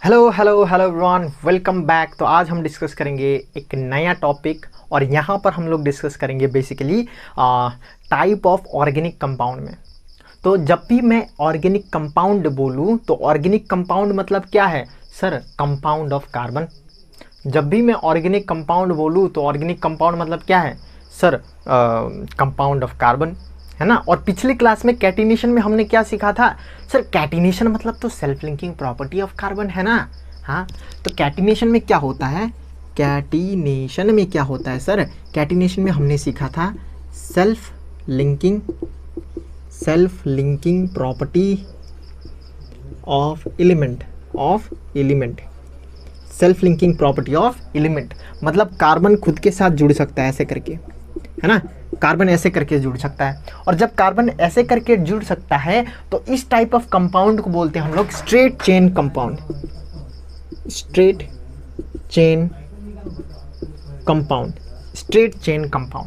Hello hello hello everyone, welcome back. तो आज हम डिस्कस करेंगे एक नया टॉपिक और यहाँ पर हम लोग डिस्कस करेंगे basically type of organic compound में। तो जब भी मैं ऑर्गेनिक कंपाउंड बोलूँ तो ऑर्गेनिक कंपाउंड मतलब क्या है सर? Compound of carbon. जब भी मैं ऑर्गेनिक कंपाउंड बोलूँ तो ऑर्गेनिक कंपाउंड मतलब क्या है सर? कंपाउंड ऑफ कार्बन, है ना। और पिछली क्लास में कैटिनेशन में हमने क्या सीखा था सर? कैटिनेशन मतलब तो self linking property of carbon, है ना। हाँ, तो कैटिनेशन में क्या होता है? कैटिनेशन में क्या होता है सर? कैटिनेशन में हमने सीखा था self linking property of element self linking property of element मतलब कार्बन खुद के साथ जुड़ सकता है ऐसे करके, है ना। कार्बन ऐसे करके जुड़ सकता है, और जब कार्बन ऐसे करके जुड़ सकता है तो इस टाइप ऑफ कंपाउंड को बोलते हैं हम लोग स्ट्रेट चेन कंपाउंड।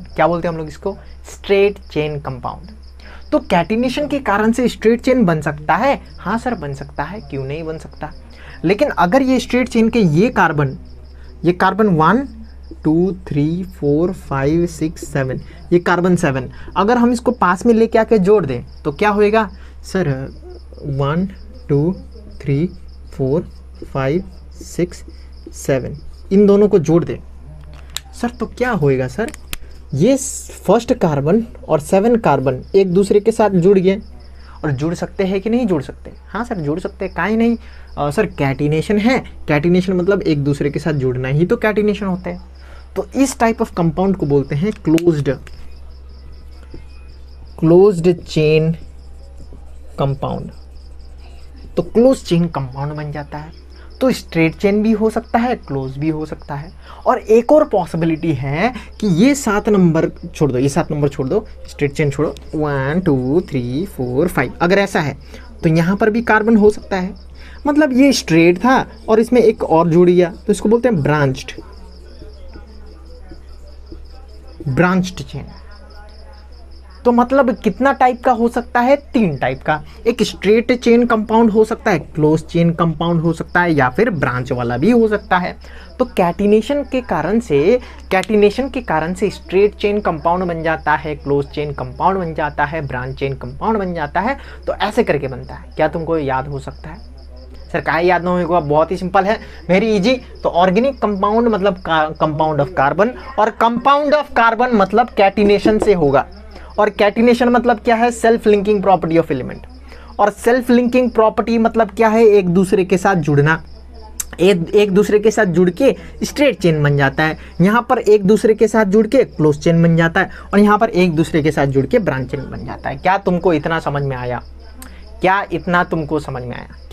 क्या बोलते हैं हम लोग इसको? Straight chain compound. तो कैटिनेशन के कारण से स्ट्रेट चेन बन सकता है? हाँ सर, बन सकता है, क्यों नहीं बन सकता। लेकिन अगर ये स्ट्रेट चेन के ये कार्बन 1 2 3 4 5 6 7, ये कार्बन 7, अगर हम इसको पास में लेके आके जोड़ दें तो क्या होएगा सर? 1 2 3 4 5 6 7, इन दोनों को जोड़ दें सर तो क्या होएगा सर? ये फर्स्ट कार्बन और 7 कार्बन एक दूसरे के साथ जुड़ गए। और जुड़ सकते हैं कि नहीं जुड़ सकते? हाँ सर, जुड़ सकते हैं, काहे नहीं। सर कैटिनेशन है, कैटिनेशन मतलब एक दूसरे के साथ जुड़ना ही तो कैटिनेशन होता है। तो इस टाइप ऑफ कंपाउंड को बोलते हैं क्लोज्ड चेन कंपाउंड। तो क्लोज चेन कंपाउंड बन जाता है। तो स्ट्रेट चेन भी हो सकता है, क्लोज भी हो सकता है। और एक और पॉसिबिलिटी है कि ये 7 नंबर छोड़ दो, स्ट्रेट चेन छोड़ो, 1 2 3 4 5, अगर ऐसा है तो यहाँ पर भी कार्बन हो सकता है। मतलब ये स्ट्रेट था और इसमें एक और जुड़ गया, तो इसको बोलते हैं ब्रांच्ड चेन। तो मतलब कितना टाइप का हो सकता है? 3 टाइप का। एक स्ट्रेट चेन कंपाउंड हो सकता है, क्लोज चेन कंपाउंड हो सकता है, या फिर ब्रांच वाला भी हो सकता है। तो कैटिनेशन के कारण से स्ट्रेट चेन कंपाउंड बन जाता है, क्लोज चेन कंपाउंड बन जाता है, ब्रांच चेन कंपाउंड बन जाता है। तो ऐसे करके बनता है। क्या तुमको याद हो सकता है सर? काहे याद ना होगा? बहुत ही सिंपल है, वेरी इजी। तो ऑर्गेनिक कंपाउंड मतलब कंपाउंड ऑफ कार्बन, और कंपाउंड ऑफ कार्बन मतलब कैटिनेशन से होगा। और कैटिनेशन मतलब क्या है? Self linking property of element. और सेल्फ लिंकिंग प्रॉपर्टी मतलब क्या है? एक दूसरे के साथ जुड़ना। एक दूसरे के साथ जुड़ के स्ट्रेट चेन बन जाता है, यहाँ पर एक दूसरे के साथ जुड़ के क्लोज चेन बन जाता है, और यहाँ पर एक दूसरे के साथ जुड़ के ब्रांच चेन बन जाता है। क्या तुमको इतना समझ में आया? क्या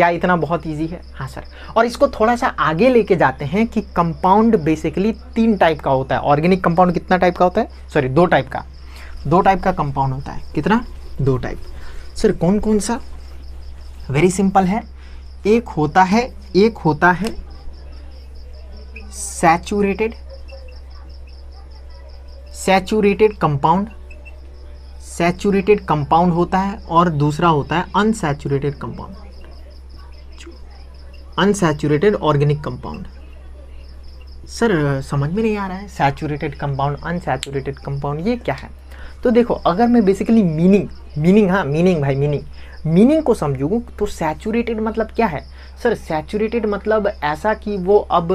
इतना बहुत इजी है? हाँ सर। और इसको थोड़ा सा आगे लेके जाते हैं कि कंपाउंड बेसिकली 3 टाइप का होता है। ऑर्गेनिक कंपाउंड कितना टाइप का होता है? सॉरी, 2 टाइप का कंपाउंड होता है। कितना? 2 टाइप। सर कौन कौन सा? वेरी सिंपल है। एक होता है सैचुरेटेड कंपाउंड होता है, और दूसरा होता है अनसैचुरेटेड ऑर्गेनिक कंपाउंड। सर समझ में नहीं आ रहा है, सैचुरेटेड कंपाउंड, अनसैचुरेटेड कंपाउंड, ये क्या है? तो देखो, अगर मैं बेसिकली मीनिंग को समझूँ तो सैचुरेटेड मतलब क्या है सर? सैचुरेटेड मतलब ऐसा कि वो अब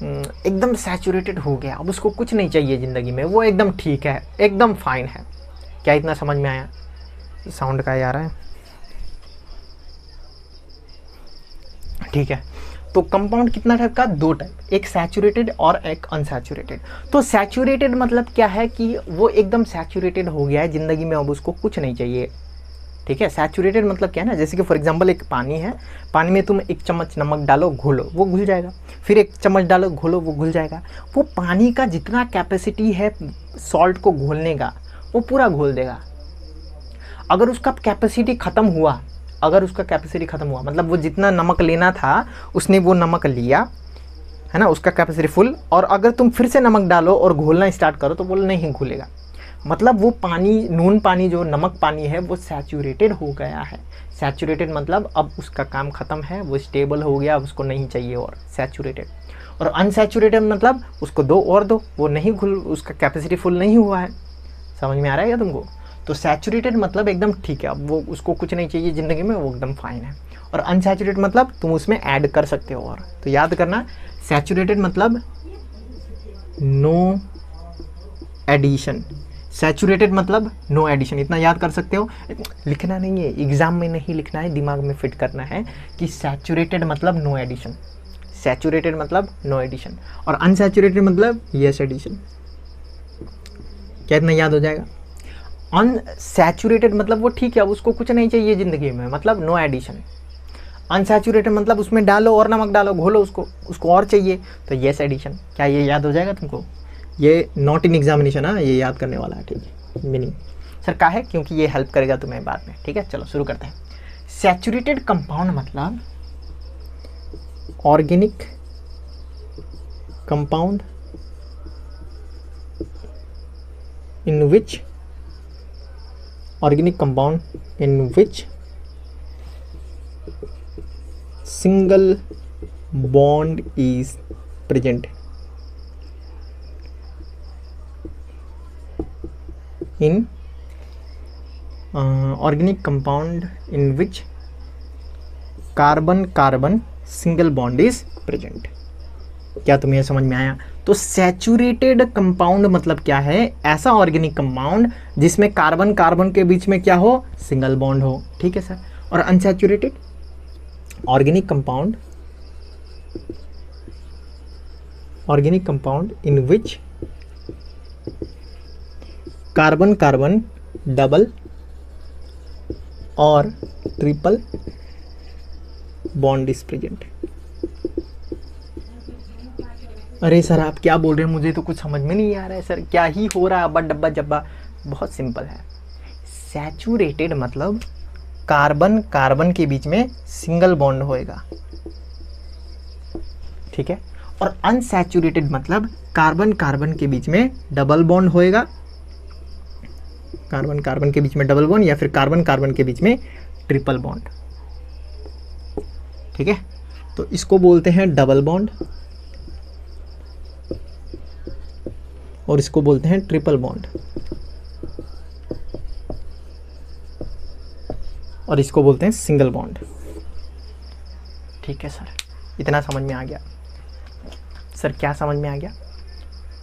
एकदम सैचुरेटेड हो गया, अब उसको कुछ नहीं चाहिए ज़िंदगी में, वो एकदम ठीक है, एकदम फाइन है। क्या इतना समझ में आया? साउंड का आ रहा है? ठीक है। तो कंपाउंड कितना टाइप का? 2 टाइप, एक सैचुरेटेड और एक अनसैचुरेटेड। तो सैचुरेटेड मतलब क्या है कि वो एकदम सैचुरेटेड हो गया है ज़िंदगी में, अब उसको कुछ नहीं चाहिए। ठीक है। सैचुरेटेड मतलब क्या है ना, जैसे कि फॉर एग्जांपल एक पानी है, पानी में तुम 1 चम्मच नमक डालो, घोलो, वो घुल जाएगा। फिर 1 चम्मच डालो, घोलो, वो घुल जाएगा। वो पानी का जितना कैपेसिटी है सॉल्ट को घोलने का, वो पूरा घोल देगा। अगर उसका कैपेसिटी ख़त्म हुआ मतलब वो जितना नमक लेना था उसने वो नमक लिया, है ना, उसका कैपेसिटी फुल, और अगर तुम फिर से नमक डालो और घोलना स्टार्ट करो तो वो नहीं घुलेगा। मतलब वो पानी, नून पानी जो नमक पानी है वो सैचुरेटेड हो गया है। सैचुरेटेड मतलब अब उसका काम ख़त्म है, वो स्टेबल हो गया, अब उसको नहीं चाहिए और, सैचुरेटेड। और अनसैचुरेटेड मतलब उसको दो और दो, वो नहीं खुल, उसका कैपेसिटी फुल नहीं हुआ है। समझ में आ रहा है क्या तुमको? तो सैचुरेटेड मतलब एकदम ठीक है, अब वो उसको कुछ नहीं चाहिए ज़िंदगी में, वो एकदम फाइन है। और अनसैचुरेटेड मतलब तुम उसमें ऐड कर सकते हो और। तो याद करना, सैचुरेटेड मतलब नो एडिशन, सैचुरेटेड मतलब नो एडिशन। इतना याद कर सकते हो, लिखना नहीं है, एग्जाम में नहीं लिखना है, दिमाग में फिट करना है कि सैचुरेटेड मतलब नो एडिशन, सैचुरेटेड मतलब नो एडिशन, और अनसैचुरेटेड मतलब यस एडिशन। क्या इतना याद हो जाएगा? अनसैचुरेटेड मतलब वो ठीक है, अब उसको कुछ नहीं चाहिए ज़िंदगी में, मतलब नो एडिशन। अनसैचुरेटेड मतलब उसमें डालो और नमक डालो, घोलो उसको और चाहिए, तो यस एडिशन। क्या ये याद हो जाएगा तुमको? ये नॉट इन एग्जामिनेशन, हाँ, ये याद करने वाला है, ठीक है। मीनिंग सर का है, क्योंकि ये हेल्प करेगा तुम्हें बाद में, ठीक है। चलो शुरू करते हैं। सैचुरेटेड कंपाउंड मतलब organic compound in which single bond is present in organic compound in which carbon single bond is present. क्या तुम्हें समझ में आया? तो सैचुरेटेड कंपाउंड मतलब क्या है? ऐसा ऑर्गेनिक कंपाउंड जिसमें कार्बन कार्बन के बीच में क्या हो? सिंगल बॉन्ड हो, ठीक है सर। और unsaturated organic compound in which carbon carbon double और ट्रिपल बॉन्ड इज प्रेजेंट। अरे सर आप क्या बोल रहे हैं, मुझे तो कुछ समझ में नहीं आ रहा है सर, क्या ही हो रहा है अब्बा डब्बा जब्बा? बहुत सिंपल है। सैचुरेटेड मतलब कार्बन कार्बन के बीच में सिंगल बॉन्ड होएगा, ठीक है। और अनसैचुरेटेड मतलब कार्बन कार्बन के बीच में डबल बॉन्ड होएगा, कार्बन कार्बन के बीच में डबल बॉन्ड, या फिर कार्बन कार्बन के बीच में ट्रिपल बॉन्ड, ठीक है। तो इसको बोलते हैं डबल बॉन्ड और इसको बोलते हैं ट्रिपल बॉन्ड, और इसको बोलते हैं सिंगल बॉन्ड, ठीक है सर। इतना समझ में आ गया? सर क्या समझ में आ गया?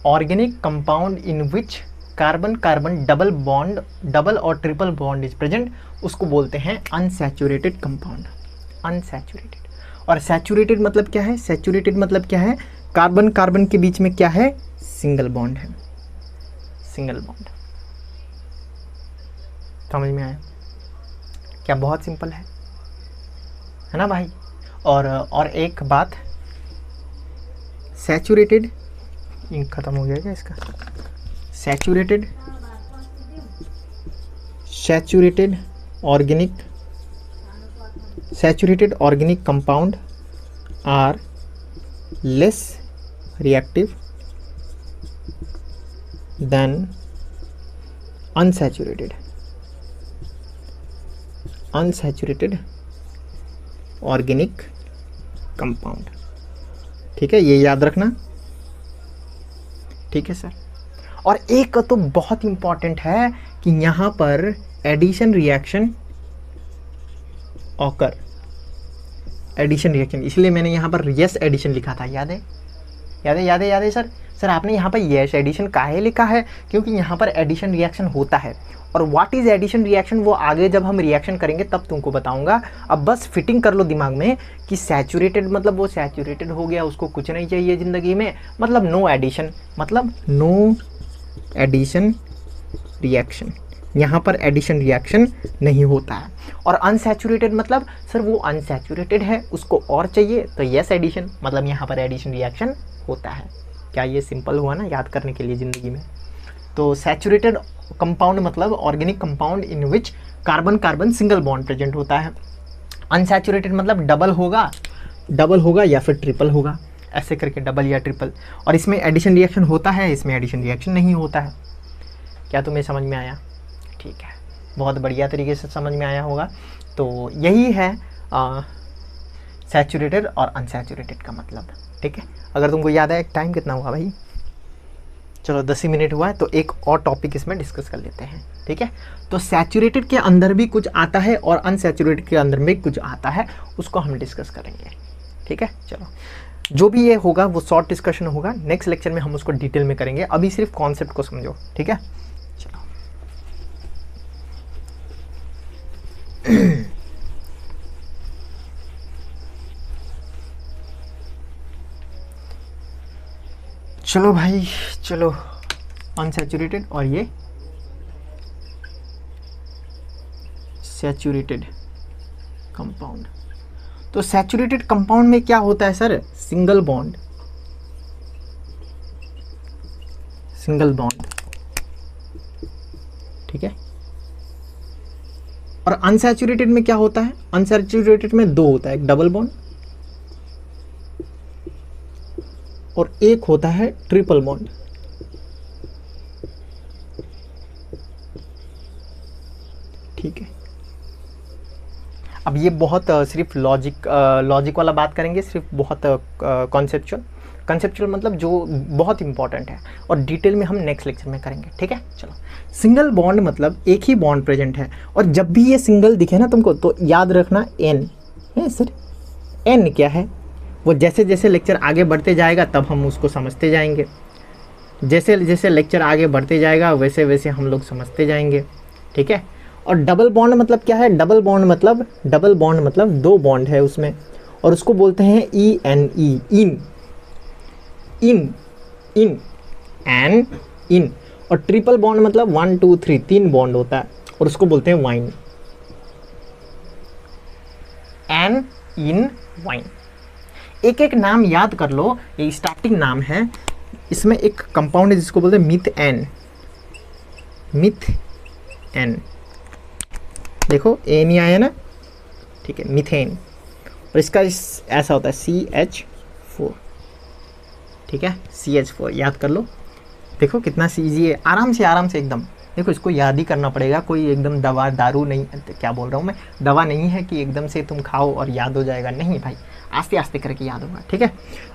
Organic compound in which carbon carbon double bond, double और ट्रिपल बॉन्ड इज प्रेजेंट, उसको बोलते हैं अनसैचुरेटेड कंपाउंड। अनसैचुरेटेड और सैचुरेटेड मतलब क्या है? सैचुरेटेड मतलब क्या है? कार्बन कार्बन के बीच में क्या है? सिंगल बॉन्ड है, सिंगल बॉन्ड। समझ में आया? क्या बहुत सिंपल है ना भाई? और एक बात, सैचुरेटेड, इंक खत्म हो गया क्या इसका? Saturated organic compound are less reactive than unsaturated organic compound, ठीक है, ये याद रखना, ठीक है सर। और एक तो बहुत इंपॉर्टेंट है कि यहाँ पर addition reaction occur, addition reaction, इसलिए मैंने यहाँ पर यस एडिशन लिखा था, याद है सर आपने यहाँ पर यस एडिशन काहे लिखा है? क्योंकि यहाँ पर एडिशन रिएक्शन होता है, और व्हाट इज एडिशन रिएक्शन वो आगे जब हम रिएक्शन करेंगे तब तुमको बताऊंगा। अब बस फिटिंग कर लो दिमाग में कि सैचुरेटेड मतलब वो सैचुरेटेड हो गया, उसको कुछ नहीं चाहिए ज़िंदगी में, मतलब नो एडिशन, मतलब नो एडिशन रिएक्शन, यहाँ पर एडिशन रिएक्शन नहीं होता है। और अनसैचुरेटेड मतलब सर वो अनसैचुरेटेड है, उसको और चाहिए, तो यस एडिशन, मतलब यहाँ पर एडिशन रिएक्शन होता है। क्या ये सिंपल हुआ ना याद करने के लिए ज़िंदगी में? तो सैचुरेटेड कंपाउंड मतलब organic compound in which carbon carbon single bond present होता है। अनसैचुरेटेड मतलब डबल होगा या फिर ट्रिपल होगा, ऐसे करके डबल या ट्रिपल। और इसमें एडिशन रिएक्शन होता है, इसमें एडिशन रिएक्शन नहीं होता है, क्या तुम्हें समझ में आया? ठीक है, बहुत बढ़िया तरीके से समझ में आया होगा। तो यही है सैचुरेटेड और अनसैचुरेटेड का मतलब। ठीक है, अगर तुमको याद है टाइम कितना हुआ भाई? चलो 10 ही मिनट हुआ है, तो एक और टॉपिक इसमें डिस्कस कर लेते हैं। ठीक है, तो सैचुरेटेड के अंदर भी कुछ आता है और अनसैचुरेटेड के अंदर भी कुछ आता है, उसको हम डिस्कस करेंगे। ठीक है, चलो जो भी ये होगा वो शॉर्ट डिस्कशन होगा, नेक्स्ट लेक्चर में हम उसको डिटेल में करेंगे, अभी सिर्फ कॉन्सेप्ट को समझो। ठीक है, चलो चलो भाई, चलो अनसैचुरेटेड और ये सैचुरेटेड कंपाउंड। तो सैचुरेटेड कंपाउंड में क्या होता है sir? Single bond, single bond. ठीक है, और अनसैचुरेटेड में क्या होता है? अनसैचुरेटेड में दो होता है, एक डबल बॉन्ड और एक होता है ट्रिपल बॉन्ड। ठीक है, अब ये बहुत सिर्फ लॉजिक वाला बात करेंगे, सिर्फ बहुत कॉन्सेप्चुअल मतलब जो बहुत इंपॉर्टेंट है, और डिटेल में हम नेक्स्ट लेक्चर में करेंगे। ठीक है, चलो सिंगल बॉन्ड मतलब एक ही बॉन्ड प्रेजेंट है, और जब भी ये सिंगल दिखे ना तुमको तो याद रखना एन है सर। एन क्या है? वो जैसे जैसे लेक्चर आगे बढ़ते जाएगा तब हम उसको समझते जाएंगे, जैसे जैसे लेक्चर आगे बढ़ते जाएगा वैसे वैसे हम लोग समझते जाएंगे। ठीक है, और डबल बॉन्ड मतलब क्या है? डबल बॉन्ड मतलब दो बॉन्ड है उसमें, और उसको बोलते हैं E N E, in in in an इन। और ट्रिपल बॉन्ड मतलब 1 2 3 तीन बॉन्ड होता है, और उसको बोलते हैं वाइन, एन इन वाइन। एक एक नाम याद कर लो, ये स्टार्टिंग नाम है। इसमें एक कंपाउंड है जिसको बोलते हैं मिथ एन, मिथ एन। देखो ए नहीं आया ना, ठीक है, मीथेन। और इसका ऐसा होता है CH4। ठीक है, CH4 याद कर लो। देखो कितना इजी है, आराम से एकदम। देखो इसको याद ही करना पड़ेगा, कोई एकदम दवा दारू नहीं, क्या बोल रहा हूँ मैं, दवा नहीं है कि एकदम से तुम खाओ और याद हो जाएगा, नहीं भाई, आस्ते आस्ते करके याद होगा। ठीक है,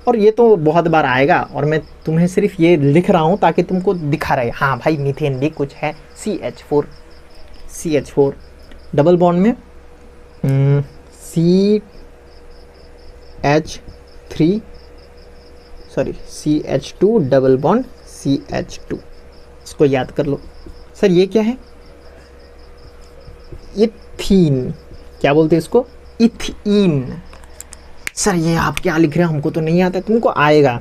और ये तो बहुत बार आएगा, और मैं तुम्हें सिर्फ ये लिख रहा हूँ ताकि तुमको दिखा रहे, हाँ भाई मीथेन भी कुछ है। CH4 डबल बॉन्ड में CH2 डबल बॉन्ड CH2, इसको याद कर लो। सर ये क्या है? इथीन, क्या बोलते हैं इसको? इथीन। सर ये आप क्या लिख रहे हैं, हमको तो नहीं आता। तुमको आएगा,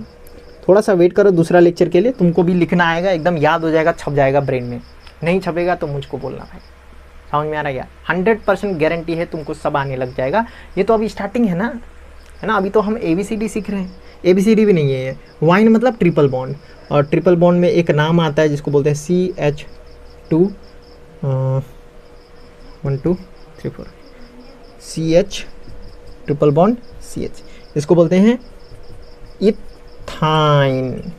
थोड़ा सा वेट करो दूसरा लेक्चर के लिए, तुमको भी लिखना आएगा, एकदम याद हो जाएगा, छप जाएगा ब्रेन में। नहीं छपेगा तो मुझको बोलना भाई। समझ में आ रहा है क्या? 100% गारंटी है तुमको सब आने लग जाएगा। ये तो अभी स्टार्टिंग है ना, अभी तो हम ABCD सीख रहे हैं। ABCD भी नहीं है ये। वाइन मतलब ट्रिपल बॉन्ड, और ट्रिपल बॉन्ड में एक नाम आता है जिसको बोलते हैं CH2 1 2 3 4 CH triple bond CH, इसको बोलते हैं इथाइन।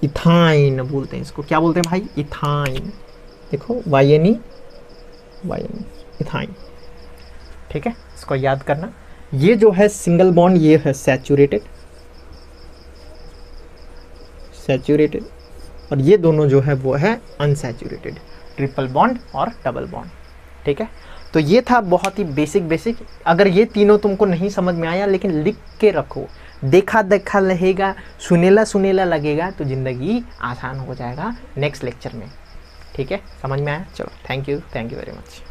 इथाइन बोलते हैं इसको, क्या बोलते हैं भाई? इथाइन। देखो YNE इथाइन। ठीक है, इसको याद करना। ये जो है सिंगल बॉन्ड, ये है सैचुरेटेड, और ये दोनों जो है वो है अनसैचुरेटेड, ट्रिपल बॉन्ड और डबल बॉन्ड। ठीक है, तो ये था बहुत ही बेसिक। अगर ये तीनों तुमको नहीं समझ में आया, लेकिन लिख के रखो, देखा देखा रहेगा, सुनेला लगेगा, तो ज़िंदगी आसान हो जाएगा नेक्स्ट लेक्चर में। ठीक है, समझ में आया? चलो थैंक यू वेरी मच।